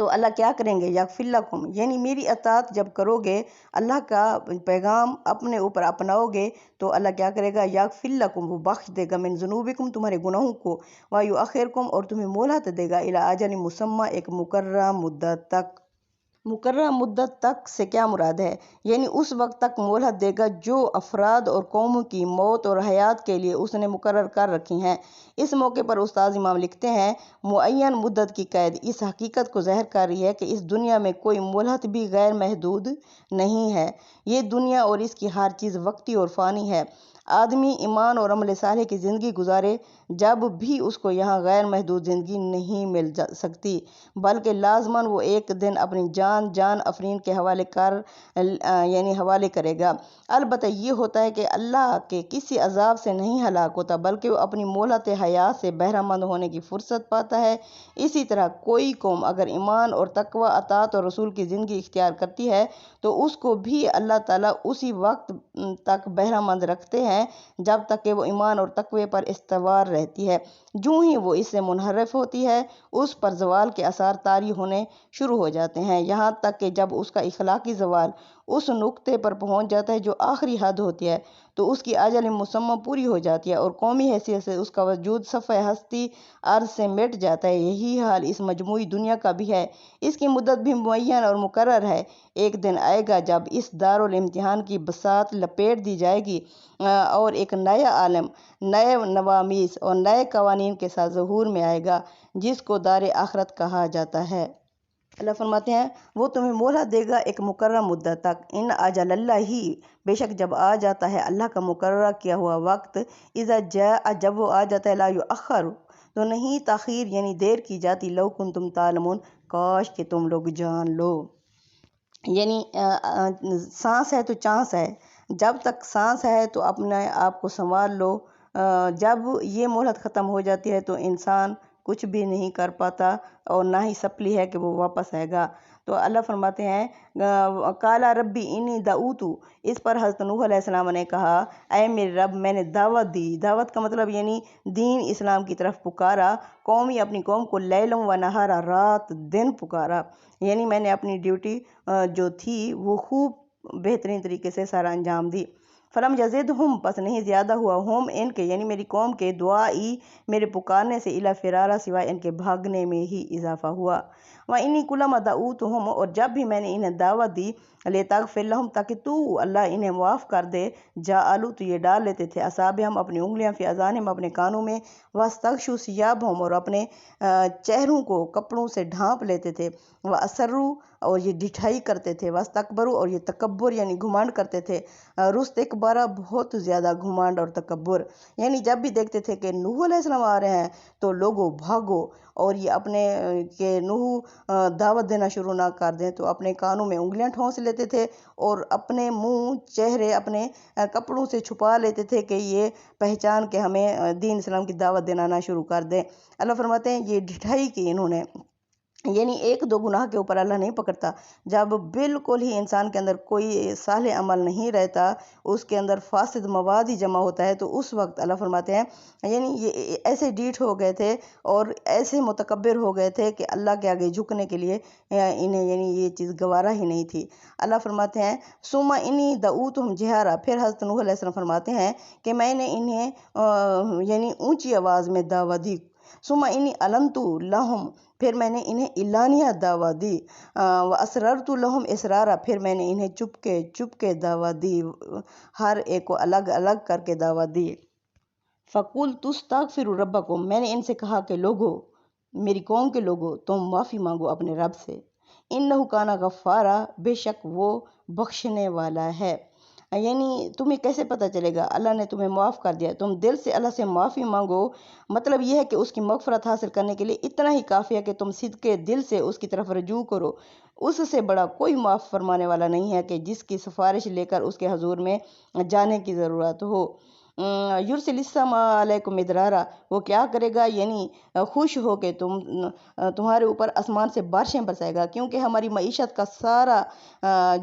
تو اللہ کیا کریں گے؟ یغفر لکم، یعنی میری اطاعت جب کرو گے، اللہ کا پیغام اپنے اوپر اپناؤ گے تو اللہ کیا کرے گا؟ یغفر لکم، وہ بخش دے گا، من ذنوبکم، تمہارے گناہوں کو، ویؤخرکم، اور تمہیں مہلت دے گا، الی اجل مسمی، ایک مقررہ مدت تک۔ مقررہ مدت تک سے کیا مراد ہے؟ یعنی اس وقت تک مہلت دے گا جو افراد اور قوموں کی موت اور حیات کے لیے اس نے مقرر کر رکھی ہیں۔ اس موقع پر استاذ امام لکھتے ہیں، معین مدت کی قید اس حقیقت کو ظاہر کر رہی ہے کہ اس دنیا میں کوئی مہلت بھی غیر محدود نہیں ہے۔ یہ دنیا اور اس کی ہر چیز وقتی اور فانی ہے۔ آدمی ایمان اور عمل صالح کی زندگی گزارے جب بھی اس کو یہاں غیر محدود زندگی نہیں مل سکتی، بلکہ لازماً وہ ایک دن اپنی جان افرین کے حوالے کرے گا۔ البتہ یہ ہوتا ہے کہ اللہ کے کسی عذاب سے نہیں ہلاک ہوتا، بلکہ وہ اپنی مہلت حیات سے بہرہ مند ہونے کی فرصت پاتا ہے۔ اسی طرح کوئی قوم اگر ایمان اور تقوی، اطاعت اور رسول کی زندگی اختیار کرتی ہے تو اس کو بھی اللہ تعالیٰ اسی وقت تک بہرہ مند رکھتے ہیں جب تک کہ وہ ایمان اور تقوی پر استوار رہتی ہے۔ جو ہی وہ اس سے منحرف ہوتی ہے، اس پر زوال کے آثار طاری ہونے شروع ہو جاتے ہیں، یہاں تک کہ جب اس کا اخلاقی زوال اس نقطے پر پہنچ جاتا ہے جو آخری حد ہوتی ہے تو اس کی اجل مسمى پوری ہو جاتی ہے اور قومی حیثیت سے اس کا وجود صفحہ ہستی عرض سے مٹ جاتا ہے۔ یہی حال اس مجموعی دنیا کا بھی ہے۔ اس کی مدت بھی معین اور مقرر ہے۔ ایک دن آئے گا جب اس دارالامتحان کی بساط لپیٹ دی جائے گی اور ایک نیا عالم نئے نوامیس اور نئے قوانین کے ساتھ ظہور میں آئے گا، جس کو دار آخرت کہا جاتا ہے۔ اللہ فرماتے ہیں، وہ تمہیں مہلت دے گا ایک مقررہ مدت تک، ان اجل اللہ ہی، بے شک جب آ جاتا ہے اللہ کا مقررہ کیا ہوا وقت، اذا جاء، جب وہ آ جاتا ہے، لا یؤخر، تو نہیں تاخیر یعنی دیر کی جاتی، لو کنتم تعلمون، کاش کہ تم لوگ جان لو۔ یعنی سانس ہے تو چانس ہے، جب تک سانس ہے تو اپنے آپ کو سنبھال لو، جب یہ مہلت ختم ہو جاتی ہے تو انسان کچھ بھی نہیں کر پاتا اور نہ ہی سپلی ہے کہ وہ واپس آئے گا۔ تو اللہ فرماتے ہیں، قالا ربی انی دعوت، اس پر حضرت نوح علیہ السلام نے کہا، اے میرے رب، میں نے دعوت دی۔ دعوت کا مطلب یعنی دین اسلام کی طرف پکارا، قومی، اپنی قوم کو، لیلم و نہارا، رات دن پکارا، یعنی میں نے اپنی ڈیوٹی جو تھی وہ خوب بہترین طریقے سے سارا انجام دی۔ فلم یزدہم، پس نہیں زیادہ ہوا، ہم ان کے یعنی میری قوم کے، دعائی میرے پکارنے سے، الا فرارا، سوائے ان کے بھاگنے میں ہی اضافہ ہوا۔ وانی کلما دعوتہم، اور جب بھی میں نے انہیں دعوت دی، لتغفر لہم، تاکہ تو اللہ انہیں معاف کر دے، جعلوا، تو یہ ڈال لیتے تھے، اصابعہم، اپنی انگلیاں، فی اذانہم، اپنے کانوں میں، واستغشوا ثیابہم، اور اپنے چہروں کو کپڑوں سے ڈھانپ لیتے تھے، واسروا، اور یہ ڈٹھائی کرتے تھے، واستکبروا، اور یہ تکبر یعنی گھمنڈ کرتے تھے، رستکبارا، بہت زیادہ گھمنڈ اور تکبر، یعنی جب بھی دیکھتے تھے کہ نوح علیہ السلام آ رہے ہیں تو لوگوں بھاگو، اور یہ اپنے کہ نوح دعوت دینا شروع نہ کر دیں تو اپنے کانوں میں انگلیاں ٹھونس لیتے تھے اور اپنے منہ، چہرے اپنے کپڑوں سے چھپا لیتے تھے کہ یہ پہچان کہ ہمیں دین اسلام کی دعوت دینا نہ شروع کر دیں۔ اللہ فرماتے ہیں، یہ ڈٹھائی کی انہوں نے، یعنی ایک دو گناہ کے اوپر اللہ نہیں پکڑتا، جب بالکل ہی انسان کے اندر کوئی صالح عمل نہیں رہتا، اس کے اندر فاسد مواد ہی جمع ہوتا ہے، تو اس وقت اللہ فرماتے ہیں، یعنی یہ ایسے ڈیٹ ہو گئے تھے اور ایسے متکبر ہو گئے تھے کہ اللہ کے آگے جھکنے کے لیے انہیں یعنی یہ چیز گوارا ہی نہیں تھی۔ اللہ فرماتے ہیں، ثم انی دعوتہم جہارا، پھر حضرت نوح علیہ السلام فرماتے ہیں کہ میں نے انہیں یعنی اونچی آواز میں دعوت دی، ثم انی اعلنت لہم، پھر میں نے انہیں اعلانیہ دعوت دی، واسررت لہم اسرارا، پھر میں نے انہیں چپ کے دعوت دی، ہر ایک کو الگ الگ کر کے دعوت دی۔ فقلت استغفروا ربکم، میں نے ان سے کہا کہ لوگو، میری قوم کے لوگو، تم معافی مانگو اپنے رب سے، انہ کان غفارا، بے شک وہ بخشنے والا ہے۔ یعنی تمہیں کیسے پتہ چلے گا اللہ نے تمہیں معاف کر دیا؟ تم دل سے اللہ سے معافی مانگو، مطلب یہ ہے کہ اس کی مغفرت حاصل کرنے کے لیے اتنا ہی کافی ہے کہ تم صدقے دل سے اس کی طرف رجوع کرو۔ اس سے بڑا کوئی معاف فرمانے والا نہیں ہے کہ جس کی سفارش لے کر اس کے حضور میں جانے کی ضرورت ہو۔ یرسل السماء علیکم مدرارا، وہ کیا کرے گا؟ یعنی خوش ہو کہ تمہارے اوپر آسمان سے بارشیں برسائے گا، کیونکہ ہماری معیشت کا سارا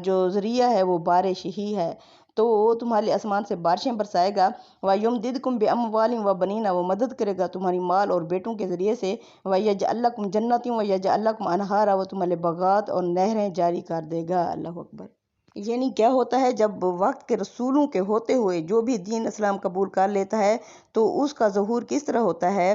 جو ذریعہ ہے وہ بارش ہی ہے۔ تو وہ تمہارے لیے آسمان سے بارشیں برسائے گا، وَيُمْدِدْكُمْ بِأَمْوَالٍ وَبَنِينَ، وہ مدد کرے گا تمہاری مال اور بیٹوں کے ذریعے سے، وَيَجْعَلْ لَكُمْ جَنَّاتٍ وَيَجْعَلْ لَكُمْ أَنْهَارًا، وہ تمہارے لیے باغات اور نہریں جاری کر دے گا۔ اللہ اکبر۔ یعنی کیا ہوتا ہے، جب وقت کے رسولوں کے ہوتے ہوئے جو بھی دین اسلام قبول کر لیتا ہے تو اس کا ظہور کس طرح ہوتا ہے،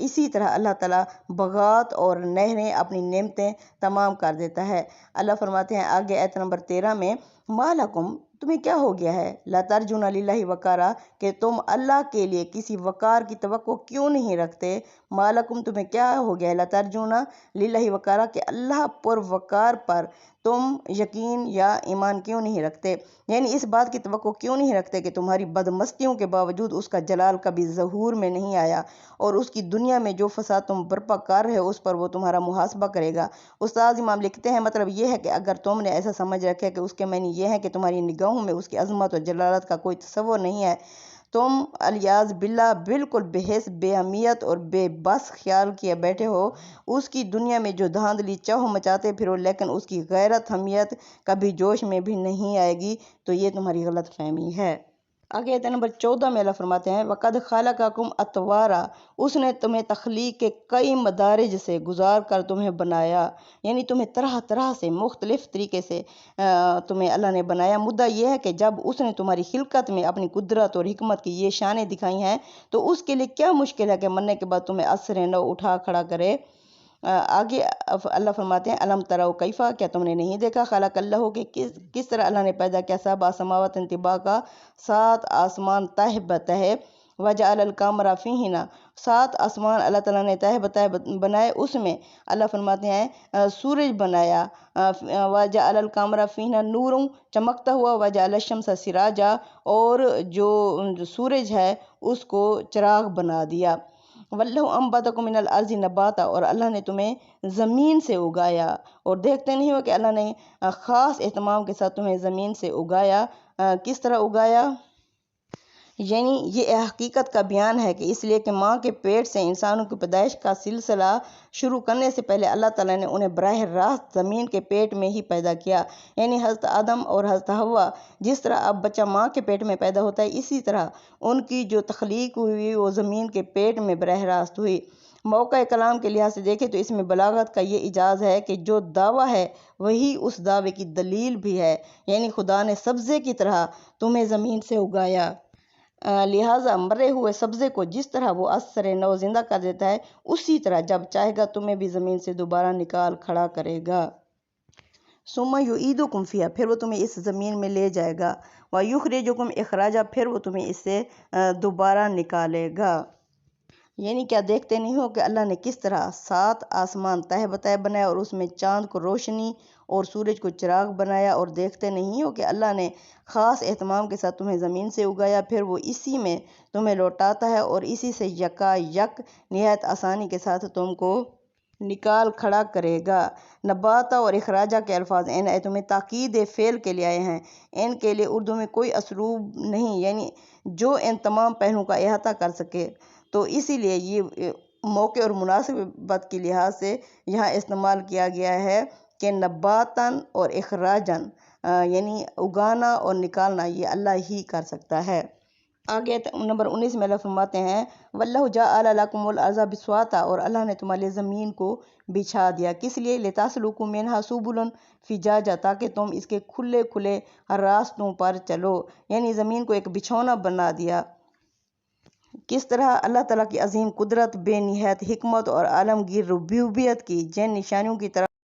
اسی طرح اللہ تعالیٰ باغات اور نہریں اپنی نعمتیں تمام کر دیتا ہے۔ اللہ فرماتے ہیں آگے آیت نمبر 13 میں، مَا لَكُمْ، تمہیں کیا ہو گیا ہے، لَا تَرْجُونَ لِلَّهِ وَقَارًا، کہ تم اللہ کے لیے کسی وقار کی توقع کیوں نہیں رکھتے، مَا لَكُمْ، تمہیں کیا ہو گیا ہے، لَا تَرْجُونَ لِلَّهِ وَقَارًا، کہ اللہ پر وقار پر تم یقین یا ایمان کیوں نہیں رکھتے، یعنی اس بات کی توقع کیوں نہیں رکھتے کہ تمہاری بدمستیوں کے باوجود اس کا جلال کبھی ظہور میں نہیں آیا، اور اس کی دنیا میں جو فساد تم برپا کر رہے ہو اس پر وہ تمہارا محاسبہ کرے گا۔ استاد امام لکھتے ہیں مطلب یہ ہے کہ اگر تم نے ایسا سمجھ رکھے کہ اس کے معنی یہ ہے کہ تمہاری نگاہوں میں اس کی عظمت اور جلالت کا کوئی تصور نہیں ہے، تم الیاذ باللہ بالکل بے حس، بے اہمیت اور بے بس خیال کیے بیٹھے ہو، اس کی دنیا میں جو دھاندلی چاہو مچاتے پھرو، لیکن اس کی غیرت حمیت کبھی جوش میں بھی نہیں آئے گی، تو یہ تمہاری غلط فہمی ہے۔ آگے آیت نمبر 14 میں اللہ فرماتے ہیں، وَقَدْ خَلَقَكُمْ أَطْوَارًا، اس نے تمہیں تخلیق کے کئی مدارج سے گزار کر تمہیں بنایا، یعنی تمہیں طرح طرح سے مختلف طریقے سے تمہیں اللہ نے بنایا۔ مدعا یہ ہے کہ جب اس نے تمہاری خلقت میں اپنی قدرت اور حکمت کی یہ شانیں دکھائی ہیں تو اس کے لیے کیا مشکل ہے کہ مرنے کے بعد تمہیں عصر نو اٹھا کھڑا کرے۔ آگے اللہ فرماتے ہیں، الم تروا کیفا، کیا تم نے نہیں دیکھا، خلق اللہ، کہ کس طرح اللہ نے پیدا کیا، سبع سماوات طباقا، 7 آسمان تہ بتہ، وجعل القمر فیہن، 7 آسمان اللہ تعالیٰ نے تہ بتہ بنائے، اس میں اللہ فرماتے ہیں سورج بنایا، وجعل القمر فیہن نور، چمکتا ہوا، وجعل الشمس سراجا، اور جو سورج ہے اس کو چراغ بنا دیا، واللہ انبتکم من الارض نباتا، اور اللہ نے تمہیں زمین سے اگایا، اور دیکھتے نہیں ہو کہ اللہ نے خاص اہتمام کے ساتھ تمہیں زمین سے اگایا۔ کس طرح اگایا، یعنی یہ حقیقت کا بیان ہے کہ اس لیے کہ ماں کے پیٹ سے انسانوں کی پیدائش کا سلسلہ شروع کرنے سے پہلے اللہ تعالیٰ نے انہیں براہ راست زمین کے پیٹ میں ہی پیدا کیا، یعنی حضرت آدم اور حضرت حوا، جس طرح اب بچہ ماں کے پیٹ میں پیدا ہوتا ہے اسی طرح ان کی جو تخلیق ہوئی وہ زمین کے پیٹ میں براہ راست ہوئی۔ موقع کلام کے لحاظ سے دیکھیں تو اس میں بلاغت کا یہ اعجاز ہے کہ جو دعویٰ ہے وہی اس دعوے کی دلیل بھی ہے، یعنی خدا نے سبزے کی طرح تمہیں زمین سے اگایا، لہٰذا مرے ہوئے سبزے کو جس طرح وہ عصر نو زندہ کر دیتا ہے اسی طرح جب چاہے گا تمہیں بھی زمین سے دوبارہ نکال کھڑا کرے گا۔ ثم یعیدکم فیہا، پھر وہ تمہیں اس زمین میں لے جائے گا، ویخرجکم اخراجا، پھر وہ تمہیں اس سے دوبارہ نکالے گا۔ یعنی کیا دیکھتے نہیں ہو کہ اللہ نے کس طرح 7 آسمان تہ بتہ بنایا اور اس میں چاند کو روشنی اور سورج کو چراغ بنایا، اور دیکھتے نہیں ہو کہ اللہ نے خاص اہتمام کے ساتھ تمہیں زمین سے اگایا، پھر وہ اسی میں تمہیں لوٹاتا ہے اور اسی سے یکا یک نہایت آسانی کے ساتھ تم کو نکال کھڑا کرے گا۔ نباتا اور اخراجہ کے الفاظ ان آیتوں میں تاکید فعل کے لیے آئے ہیں، ان کے لیے اردو میں کوئی اسلوب نہیں یعنی جو ان تمام پہلوؤں کا احاطہ کر سکے، تو اسی لیے یہ موقع اور مناسبت کے لحاظ سے یہاں استعمال کیا گیا ہے کہ نباتاً اور اخراجاً، یعنی اگانا اور نکالنا یہ اللہ ہی کر سکتا ہے۔ آگے نمبر 19 میں اللہ فرماتے ہیں، وَاللَّهُ جَعَلَ لَكُمُ الْأَرْضَ بِسَاطًا، اور اللہ نے تمہارے لیے زمین کو بچھا دیا، کس لیے، لِتَسْلُكُوا مِنْهَا سُبُلًا فِجَاجًا، تاکہ تم اس کے کھلے کھلے راستوں پر چلو، یعنی زمین کو ایک بچھونا بنا دیا۔ کس طرح اللہ تعالیٰ کی عظیم قدرت، بے نہایت حکمت اور عالمگیر ربوبیت کی جن نشانیوں کی طرف